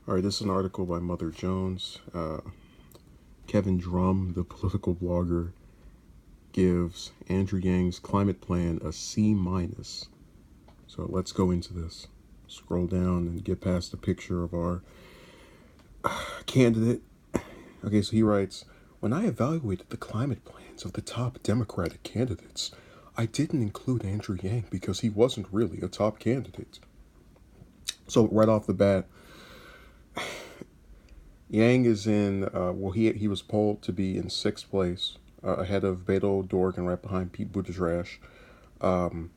All right, this is an article by Mother Jones. Kevin Drum, the political blogger, gives Andrew Yang's climate plan a C minus. So let's go into this. Scroll down and get past the picture of our candidate. Okay, so he writes, when I evaluated the climate plans of the top Democratic candidates, I didn't include Andrew Yang because he wasn't really a top candidate. So right off the bat, Yang is in, he was polled to be in sixth place, ahead of Beto O'Rourke and right behind Pete Buttigieg. Um,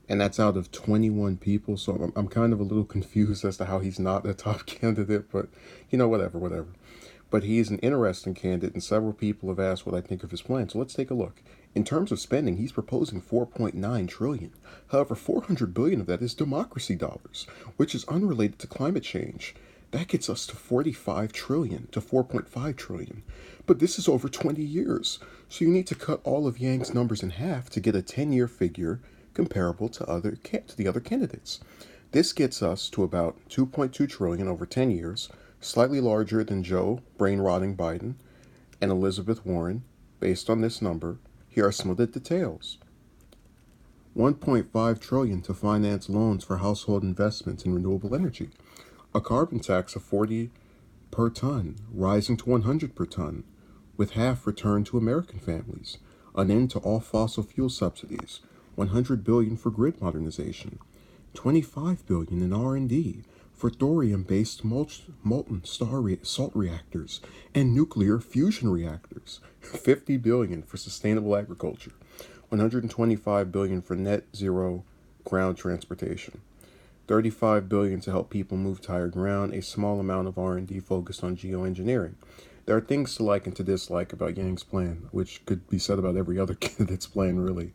and that's out of 21 people. So I'm kind of a little confused as to how he's not a top candidate, but whatever. But he's an interesting candidate, and several people have asked what I think of his plan. So let's take a look. In terms of spending, he's proposing 4.9 trillion. However, 400 billion of that is democracy dollars, which is unrelated to climate change. That gets us to 45 trillion to 4.5 trillion. But this is over 20 years. So you need to cut all of Yang's numbers in half to get a 10-year figure comparable to the other candidates. This gets us to about 2.2 trillion over 10 years, slightly larger than Joe brain-rotting Biden and Elizabeth Warren. Based on this number, here are some of the details. 1.5 trillion to finance loans for household investments in renewable energy. A carbon tax of 40 per ton, rising to 100 per ton, with half returned to American families. An end to all fossil fuel subsidies. 100 billion for grid modernization. 25 billion in R&D for thorium-based molten salt reactors and nuclear fusion reactors. 50 billion for sustainable agriculture. 125 billion for net zero ground transportation. 35 billion to help people move to higher ground, a small amount of R&D focused on geoengineering. There are things to like and to dislike about Yang's plan, which could be said about every other candidate's plan, really.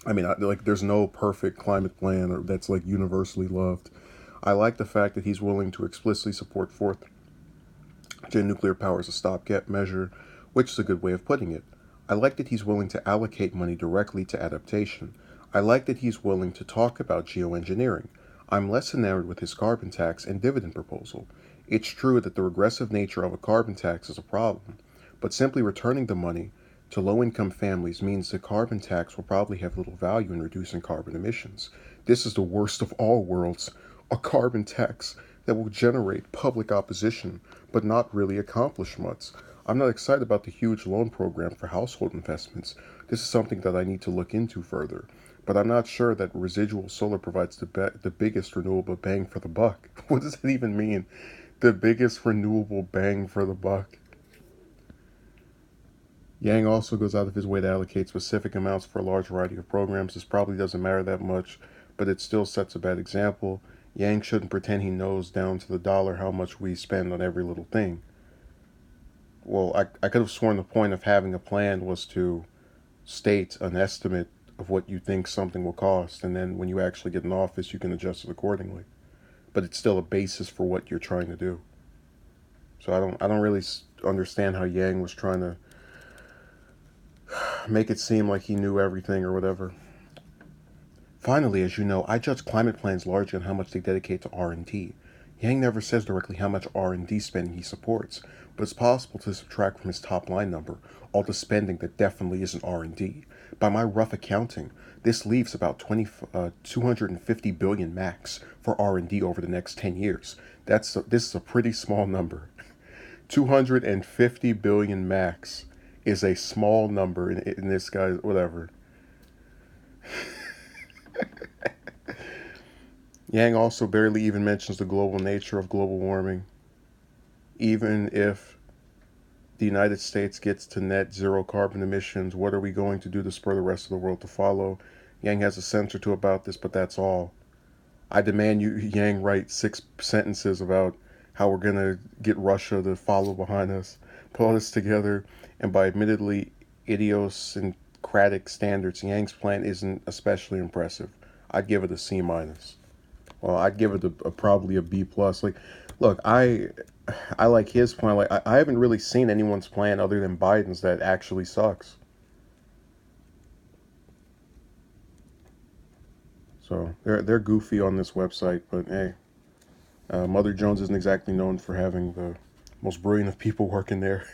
There's no perfect climate plan or that's like universally loved. I like the fact that he's willing to explicitly support fourth gen nuclear power as a stopgap measure, which is a good way of putting it. I like that he's willing to allocate money directly to adaptation. I like that he's willing to talk about geoengineering. I'm less enamored with his carbon tax and dividend proposal. It's true that the regressive nature of a carbon tax is a problem, but simply returning the money to low-income families means the carbon tax will probably have little value in reducing carbon emissions. This is the worst of all worlds, a carbon tax that will generate public opposition but not really accomplish much. I'm not excited about the huge loan program for household investments. This is something that I need to look into further. But I'm not sure that residual solar provides the biggest renewable bang for the buck. What does that even mean? The biggest renewable bang for the buck? Yang also goes out of his way to allocate specific amounts for a large variety of programs. This probably doesn't matter that much, but it still sets a bad example. Yang shouldn't pretend he knows down to the dollar how much we spend on every little thing. Well, I could have sworn the point of having a plan was to state an estimate of what you think something will cost, and then when you actually get in office, you can adjust it accordingly. But it's still a basis for what you're trying to do. So I don't really understand how Yang was trying to make it seem like he knew everything or whatever. Finally, as you know, I judge climate plans largely on how much they dedicate to R&D. Yang never says directly how much R&D spending he supports, but it's possible to subtract from his top line number all the spending that definitely isn't R&D. By my rough accounting, this leaves about 250 billion max for R&D over the next 10 years. This is a pretty small number. 250 billion max is a small number in this guy's whatever. Yang also barely even mentions the global nature of global warming. Even if the United States gets to net zero carbon emissions, what are we going to do to spur the rest of the world to follow? Yang has a sentence or two about this, but that's all. I demand Yang write 6 sentences about how we're going to get Russia to follow behind us, put all this together, and by admittedly idiosyncratic standards, Yang's plan isn't especially impressive. I'd give it a C minus. Well, I'd give it probably a B plus. Like, look, I like his plan. Like, I haven't really seen anyone's plan other than Biden's that actually sucks. So they're goofy on this website, but hey, Mother Jones isn't exactly known for having the most brilliant of people working there.